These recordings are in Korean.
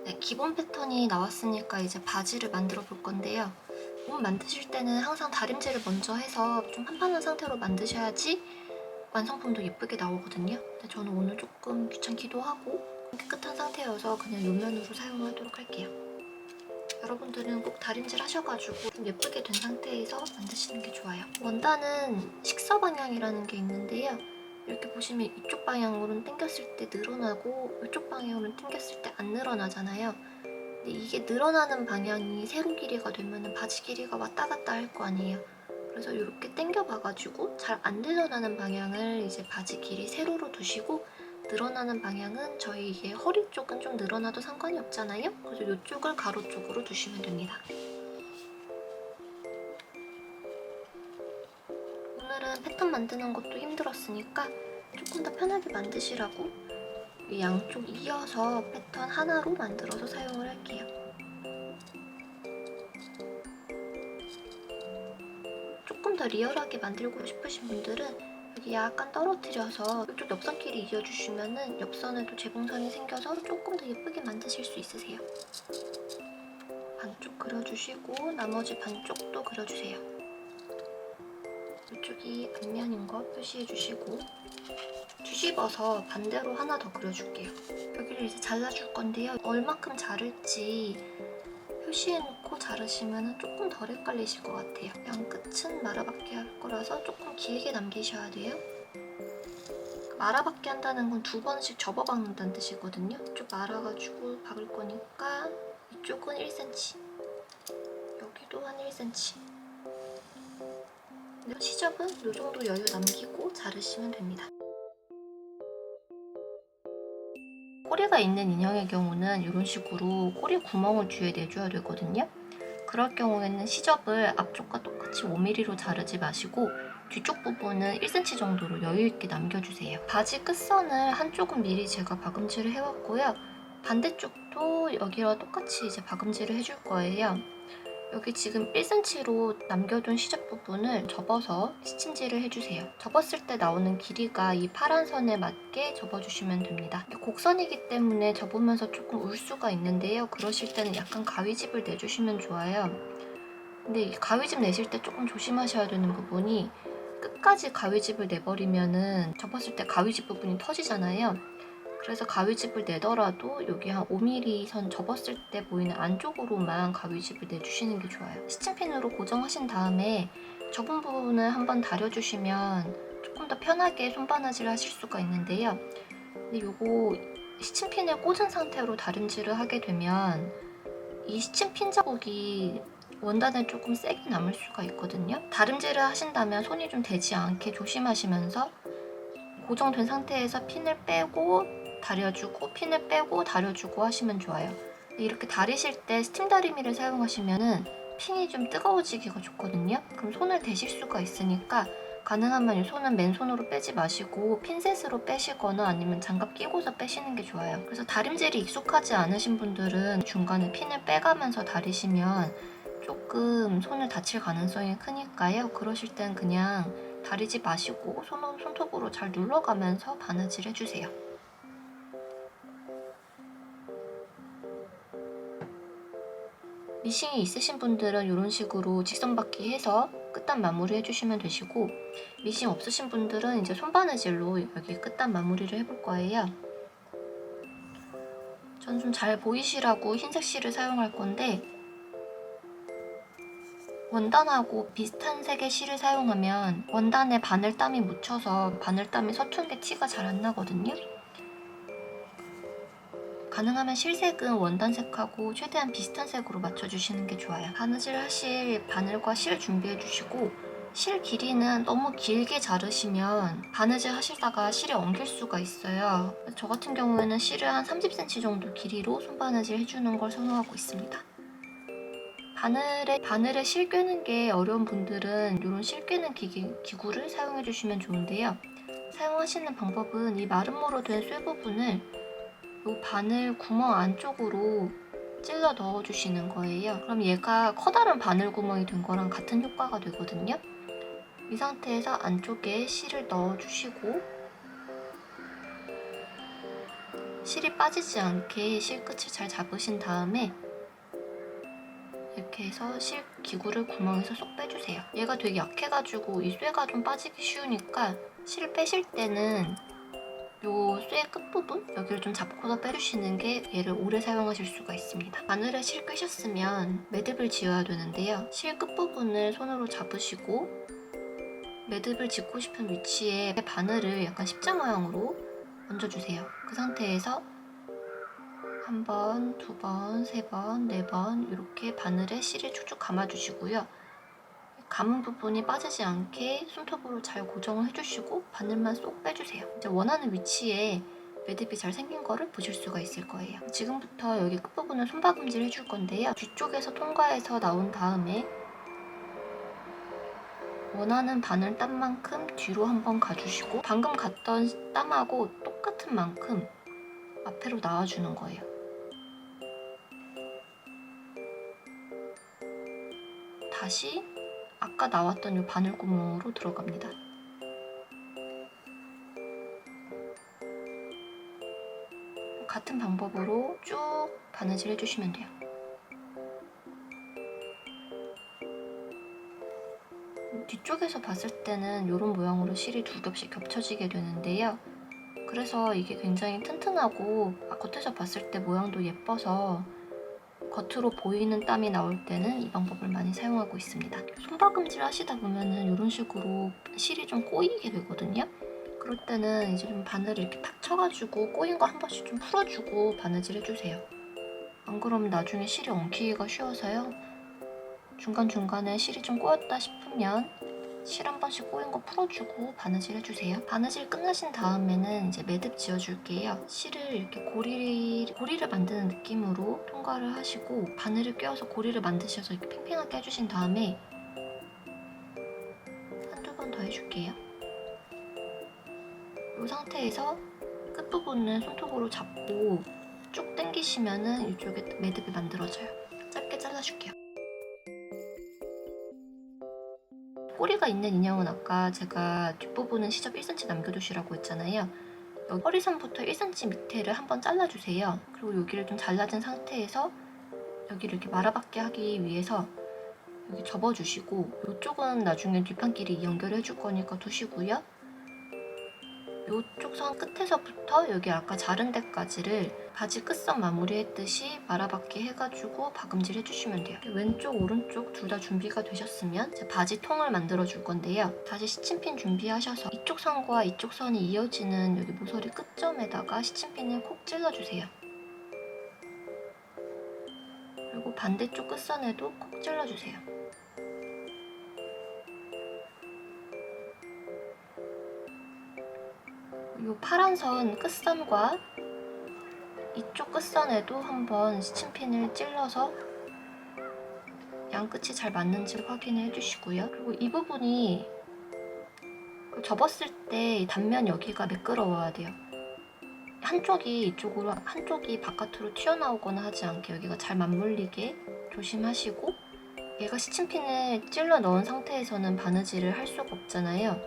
네, 기본 패턴이 나왔으니까 이제 바지를 만들어 볼 건데요. 옷 만드실 때는 항상 다림질을 먼저 해서 좀 판판한 상태로 만드셔야지 완성품도 예쁘게 나오거든요. 근데 저는 오늘 조금 귀찮기도 하고 깨끗한 상태여서 그냥 옆면으로 사용하도록 할게요. 여러분들은 꼭 다림질 하셔가지고 좀 예쁘게 된 상태에서 만드시는 게 좋아요. 원단은 식서 방향이라는 게 있는데요. 이렇게 보시면 이쪽 방향으로는 당겼을 때 늘어나고 이쪽 방향으로는 당겼을 때 안 늘어나잖아요. 근데 이게 늘어나는 방향이 세로 길이가 되면 바지 길이가 왔다 갔다 할 거 아니에요. 그래서 이렇게 당겨봐가지고 잘 안 늘어나는 방향을 이제 바지 길이 세로로 두시고 늘어나는 방향은 저희 이게 허리 쪽은 좀 늘어나도 상관이 없잖아요. 그래서 이쪽을 가로 쪽으로 두시면 됩니다. 오늘은 패턴 만드는 것도 힘들었으니까 조금 더 편하게 만드시라고 이 양쪽 이어서 패턴 하나로 만들어서 사용을 할게요. 조금 더 리얼하게 만들고 싶으신 분들은 여기 약간 떨어뜨려서 이쪽 옆선끼리 이어주시면 옆선에도 재봉선이 생겨서 조금 더 예쁘게 만드실 수 있으세요. 반쪽 그려주시고 나머지 반쪽도 그려주세요. 이쪽이 앞면인 거 표시해주시고 뒤집어서 반대로 하나 더 그려줄게요. 여기를 이제 잘라줄 건데요. 얼마큼 자를지 표시해놓고 자르시면 조금 덜 헷갈리실 것 같아요. 양 끝은 말아받게 할 거라서 조금 길게 남기셔야 돼요. 말아받게 한다는 건 2번씩 접어박는다는 뜻이거든요. 이쪽 말아가지고 박을 거니까 이쪽은 1cm, 여기도 한 1cm. 시접은 이 정도 여유 남기고 자르시면 됩니다. 꼬리가 있는 인형의 경우는 이런 식으로 꼬리 구멍을 뒤에 내줘야 되거든요. 그럴 경우에는 시접을 앞쪽과 똑같이 5mm로 자르지 마시고 뒤쪽 부분은 1cm 정도로 여유있게 남겨주세요. 바지 끝선을 한쪽은 미리 제가 박음질을 해왔고요. 반대쪽도 여기와 똑같이 이제 박음질을 해줄 거예요. 여기 지금 1cm로 남겨둔 시접 부분을 접어서 스친질을 해주세요. 접었을 때 나오는 길이가 이 파란 선에 맞게 접어주시면 됩니다. 곡선이기 때문에 접으면서 조금 울 수가 있는데요. 그러실 때는 약간 가위집을 내주시면 좋아요. 근데 이 가위집 내실 때 조금 조심하셔야 되는 부분이 끝까지 가위집을 내버리면은 접었을 때 가위집 부분이 터지잖아요. 그래서 가위집을 내더라도 여기 한 5mm 선 접었을 때 보이는 안쪽으로만 가위집을 내주시는 게 좋아요. 스친핀으로 고정하신 다음에 접은 부분을 한번 다려주시면 조금 더 편하게 손바느질 하실 수가 있는데요. 근데 요거 스친핀을 꽂은 상태로 다림질을 하게 되면 이 스친핀 자국이 원단에 조금 세게 남을 수가 있거든요. 다림질을 하신다면 손이 좀 대지 않게 조심하시면서 고정된 상태에서 핀을 빼고 다려주고 핀을 빼고 다려주고 하시면 좋아요. 이렇게 다리실 때 스팀 다리미를 사용하시면 핀이 좀 뜨거워지기가 좋거든요. 그럼 손을 대실 수가 있으니까 가능하면 이 손은 맨손으로 빼지 마시고 핀셋으로 빼시거나 아니면 장갑 끼고서 빼시는 게 좋아요. 그래서 다림질이 익숙하지 않으신 분들은 중간에 핀을 빼가면서 다리시면 조금 손을 다칠 가능성이 크니까요. 그러실 땐 그냥 다리지 마시고 손톱으로 잘 눌러가면서 바느질 해주세요. 미싱이 있으신 분들은 이런 식으로 직선받기 해서 끝단 마무리 해주시면 되시고 미싱 없으신 분들은 이제 손바느질로 여기 끝단 마무리를 해볼 거예요. 전 좀 잘 보이시라고 흰색 실을 사용할 건데 원단하고 비슷한 색의 실을 사용하면 원단에 바늘땀이 묻혀서 바늘땀이 서툰 게 티가 잘 안 나거든요. 가능하면 실색은 원단색하고 최대한 비슷한 색으로 맞춰주시는 게 좋아요. 바느질 하실 바늘과 실 준비해주시고 실 길이는 너무 길게 자르시면 바느질 하시다가 실에 엉킬 수가 있어요. 저 같은 경우에는 실을 한 30cm 정도 길이로 손바느질 해주는 걸 선호하고 있습니다. 바늘에 실 꿰는 게 어려운 분들은 이런 실 꿰는 기구를 사용해주시면 좋은데요. 사용하시는 방법은 이 마름모로 된 쇠 부분을 이 바늘 구멍 안쪽으로 찔러 넣어주시는 거예요. 그럼 얘가 커다란 바늘 구멍이 된 거랑 같은 효과가 되거든요. 이 상태에서 안쪽에 실을 넣어주시고 실이 빠지지 않게 실 끝을 잘 잡으신 다음에 이렇게 해서 실 기구를 구멍에서 쏙 빼주세요. 얘가 되게 약해가지고 이 쇠가 좀 빠지기 쉬우니까 실 빼실 때는 요 쇠 끝부분 여기를 좀 잡고서 빼주시는 게 얘를 오래 사용하실 수가 있습니다. 바늘에 실 꿰셨으면 매듭을 지어야 되는데요. 실 끝부분을 손으로 잡으시고 매듭을 짓고 싶은 위치에 바늘을 약간 십자 모양으로 얹어주세요. 그 상태에서 한 번, 두 번, 세 번, 네 번 이렇게 바늘에 실을 쭉쭉 감아주시고요. 감은 부분이 빠지지 않게 손톱으로 잘 고정을 해주시고 바늘만 쏙 빼주세요. 이제 원하는 위치에 매듭이 잘 생긴 거를 보실 수가 있을 거예요. 지금부터 여기 끝부분을 손바금질 해줄 건데요. 뒤쪽에서 통과해서 나온 다음에 원하는 바늘 땀만큼 뒤로 한번 가주시고 방금 갔던 땀하고 똑같은 만큼 앞으로 나와주는 거예요. 다시 아까 나왔던 이 바늘 구멍으로 들어갑니다. 같은 방법으로 쭉 바느질 해주시면 돼요. 뒤쪽에서 봤을 때는 이런 모양으로 실이 두 겹씩 겹쳐지게 되는데요. 그래서 이게 굉장히 튼튼하고 겉에서 봤을 때 모양도 예뻐서 겉으로 보이는 땀이 나올 때는 이 방법을 많이 사용하고 있습니다. 손바금질 하시다 보면은 이런 식으로 실이 좀 꼬이게 되거든요. 그럴 때는 이제 좀 바늘을 이렇게 탁 쳐가지고 꼬인 거 한 번씩 좀 풀어주고 바느질 해주세요. 안 그러면 나중에 실이 엉키기가 쉬워서요. 중간중간에 실이 좀 꼬였다 싶으면 실 한 번씩 꼬인 거 풀어주고 바느질 해주세요. 바느질 끝나신 다음에는 이제 매듭 지어줄게요. 실을 이렇게 고리를 만드는 느낌으로 통과를 하시고 바늘을 껴서 고리를 만드셔서 이렇게 팽팽하게 해주신 다음에 한두 번 더 해줄게요. 이 상태에서 끝부분을 손톱으로 잡고 쭉 당기시면은 이쪽에 매듭이 만들어져요. 짧게 잘라줄게요. 꼬리가 있는 인형은 아까 제가 뒷부분은 시접 1cm 남겨두시라고 했잖아요. 여기 허리선부터 1cm 밑에를 한번 잘라주세요. 그리고 여기를 좀 잘라진 상태에서 여기를 이렇게 말아받게 하기 위해서 여기 접어주시고 이쪽은 나중에 뒷판끼리 연결해 줄 거니까 두시고요. 이쪽 선 끝에서부터 여기 아까 자른 데까지를 바지 끝선 마무리했듯이 말아받기 해가지고 박음질 해주시면 돼요. 왼쪽 오른쪽 둘 다 준비가 되셨으면 이제 바지 통을 만들어 줄 건데요. 다시 시침핀 준비하셔서 이쪽 선과 이쪽 선이 이어지는 여기 모서리 끝점에다가 시침핀을 콕 찔러주세요. 그리고 반대쪽 끝선에도 콕 찔러주세요. 이 파란 선 끝선과 이쪽 끝선에도 한번 시침핀을 찔러서 양 끝이 잘 맞는지 확인해 주시고요. 그리고 이 부분이 접었을 때 단면 여기가 매끄러워야 돼요. 한쪽이 이쪽으로 한쪽이 바깥으로 튀어나오거나 하지 않게 여기가 잘 맞물리게 조심하시고 얘가 시침핀을 찔러 넣은 상태에서는 바느질을 할 수가 없잖아요.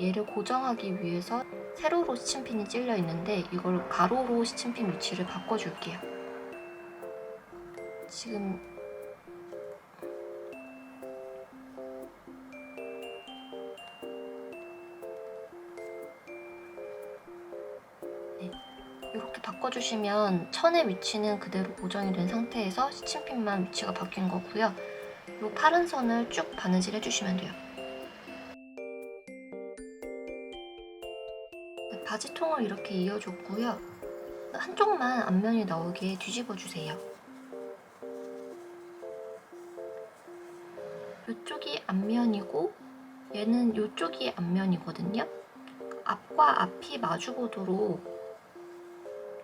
얘를 고정하기 위해서 세로로 시침핀이 찔려 있는데 이걸 가로로 시침핀 위치를 바꿔줄게요. 지금 이렇게 바꿔주시면 천의 위치는 그대로 고정이 된 상태에서 시침핀만 위치가 바뀐 거고요. 이 파란 선을 쭉 바느질 해주시면 돼요. 바지통을 이렇게 이어줬고요. 한쪽만 앞면이 나오게 뒤집어주세요. 이쪽이 앞면이고 얘는 이쪽이 앞면이거든요. 앞과 앞이 마주보도록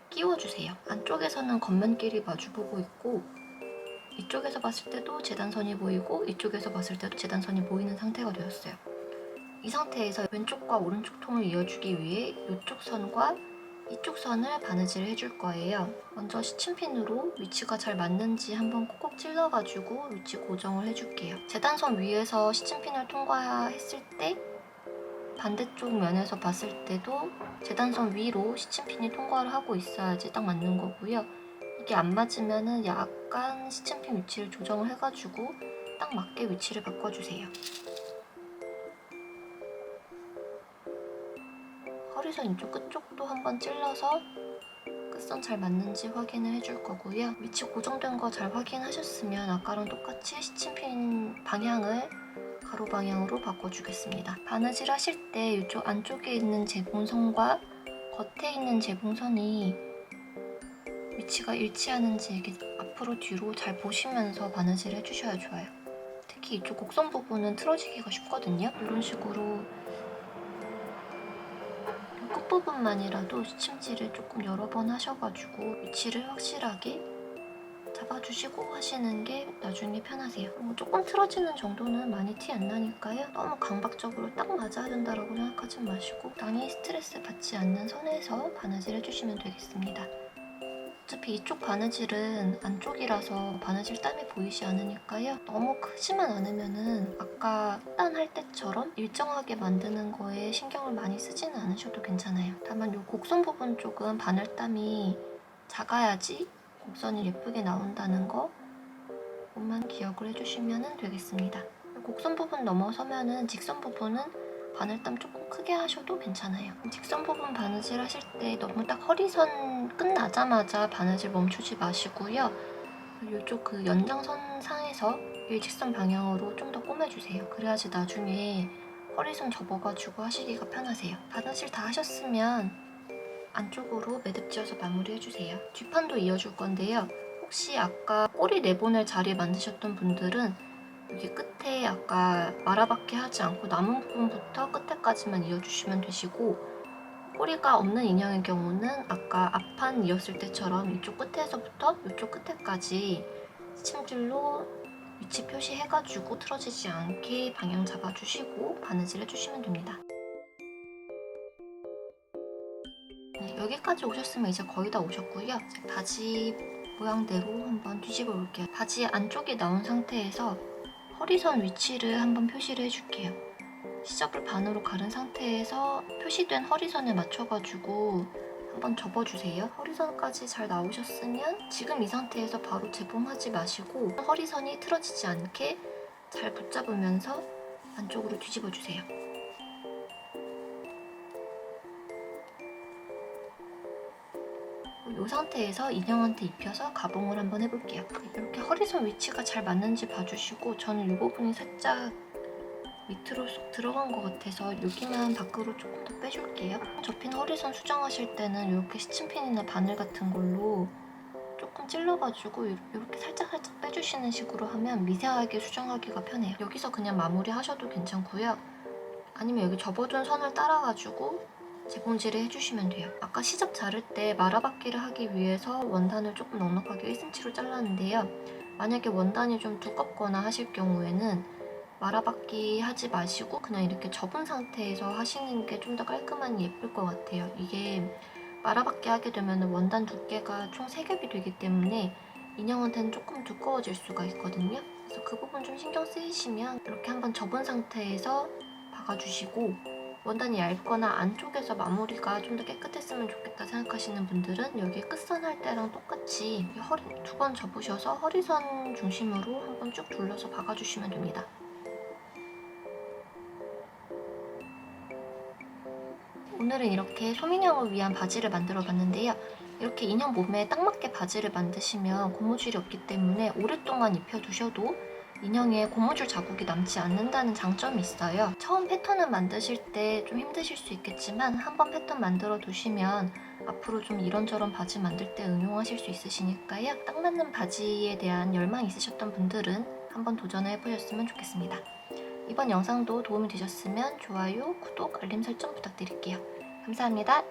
끼워주세요. 안쪽에서는 겉면끼리 마주보고 있고 이쪽에서 봤을 때도 재단선이 보이고 이쪽에서 봤을 때도 재단선이 보이는 상태가 되었어요. 이 상태에서 왼쪽과 오른쪽 통을 이어주기 위해 이쪽 선과 이쪽 선을 바느질을 해줄 거예요. 먼저 시침핀으로 위치가 잘 맞는지 한번 콕콕 찔러가지고 위치 고정을 해줄게요. 재단선 위에서 시침핀을 통과했을 때 반대쪽 면에서 봤을 때도 재단선 위로 시침핀이 통과를 하고 있어야지 딱 맞는 거고요. 이게 안 맞으면은 약간 시침핀 위치를 조정을 해가지고 딱 맞게 위치를 바꿔주세요. 허리선 이쪽 끝쪽도 한번 찔러서 끝선 잘 맞는지 확인을 해줄 거고요. 위치 고정된 거 잘 확인하셨으면 아까랑 똑같이 시침핀 방향을 가로 방향으로 바꿔주겠습니다. 바느질 하실 때 이쪽 안쪽에 있는 재봉선과 겉에 있는 재봉선이 위치가 일치하는지 이렇게 앞으로 뒤로 잘 보시면서 바느질 해주셔야 좋아요. 특히 이쪽 곡선 부분은 틀어지기가 쉽거든요. 이런 식으로 끝부분만이라도 시침질을 조금 여러 번 하셔가지고 위치를 확실하게 잡아주시고 하시는 게 나중에 편하세요. 조금 틀어지는 정도는 많이 티 안 나니까요. 너무 강박적으로 딱 맞아야 된다고 생각하지 마시고 적당히 스트레스 받지 않는 선에서 바느질 해주시면 되겠습니다. 어차피 이쪽 바느질은 안쪽이라서 바느질 땀이 보이지 않으니까요. 너무 크지만 않으면은 아까 딴할 때처럼 일정하게 만드는 거에 신경을 많이 쓰지는 않으셔도 괜찮아요. 다만 이 곡선 부분 쪽은 바늘땀이 작아야지 곡선이 예쁘게 나온다는 거만 기억을 해주시면 되겠습니다. 곡선 부분 넘어서면은 직선 부분은 바늘땀 조금 크게 하셔도 괜찮아요. 직선 부분 바느질 하실 때 너무 딱 허리선 끝나자마자 바느질 멈추지 마시고요. 이쪽 그 연장선 상에서 일직선 방향으로 좀 더 꼬매주세요. 그래야지 나중에 허리선 접어가지고 하시기가 편하세요. 바느질 다 하셨으면 안쪽으로 매듭 지어서 마무리해주세요. 뒷판도 이어줄 건데요. 혹시 아까 꼬리 내보낼 자리 만드셨던 분들은 여기 끝에 아까 말아받기 하지 않고 남은 부분부터 끝에까지만 이어주시면 되시고, 꼬리가 없는 인형의 경우는 아까 앞판 이었을 때처럼 이쪽 끝에서부터 이쪽 끝에까지 시침질로 위치 표시해가지고 틀어지지 않게 방향 잡아주시고 바느질 해주시면 됩니다. 여기까지 오셨으면 이제 거의 다 오셨고요. 바지 모양대로 한번 뒤집어 볼게요. 바지 안쪽이 나온 상태에서 허리선 위치를 한번 표시를 해줄게요. 시접을 반으로 가른 상태에서 표시된 허리선에 맞춰가지고 한번 접어주세요. 허리선까지 잘 나오셨으면 지금 이 상태에서 바로 재봉하지 마시고 허리선이 틀어지지 않게 잘 붙잡으면서 안쪽으로 뒤집어주세요. 이 상태에서 인형한테 입혀서 가봉을 한번 해볼게요. 이렇게 허리선 위치가 잘 맞는지 봐주시고, 저는 이 부분이 살짝 밑으로 쏙 들어간 것 같아서 여기만 밖으로 조금 더 빼줄게요. 접힌 허리선 수정하실 때는 이렇게 시침핀이나 바늘 같은 걸로 조금 찔러가지고 이렇게 살짝살짝 빼주시는 식으로 하면 미세하게 수정하기가 편해요. 여기서 그냥 마무리 하셔도 괜찮고요. 아니면 여기 접어둔 선을 따라가지고 재봉질을 해주시면 돼요. 아까 시접 자를 때 말아받기를 하기 위해서 원단을 조금 넉넉하게 1cm로 잘랐는데요. 만약에 원단이 좀 두껍거나 하실 경우에는 말아받기 하지 마시고 그냥 이렇게 접은 상태에서 하시는 게 좀 더 깔끔하니 예쁠 것 같아요. 이게 말아받기 하게 되면 원단 두께가 총 3겹이 되기 때문에 인형한테는 조금 두꺼워질 수가 있거든요. 그래서 그 부분 좀 신경 쓰이시면 이렇게 한번 접은 상태에서 박아주시고, 원단이 얇거나 안쪽에서 마무리가 좀 더 깨끗했으면 좋겠다 생각하시는 분들은 여기 끝선 할 때랑 똑같이 허리 2번 접으셔서 허리선 중심으로 한번 쭉 둘러서 박아주시면 됩니다. 오늘은 이렇게 소민형을 위한 바지를 만들어 봤는데요. 이렇게 인형 몸에 딱 맞게 바지를 만드시면 고무줄이 없기 때문에 오랫동안 입혀두셔도 인형에 고무줄 자국이 남지 않는다는 장점이 있어요. 처음 패턴을 만드실 때 좀 힘드실 수 있겠지만 한번 패턴 만들어 두시면 앞으로 좀 이런저런 바지 만들 때 응용하실 수 있으시니까요. 딱 맞는 바지에 대한 열망 있으셨던 분들은 한번 도전해 보셨으면 좋겠습니다. 이번 영상도 도움이 되셨으면 좋아요, 구독, 알림 설정 부탁드릴게요. 감사합니다.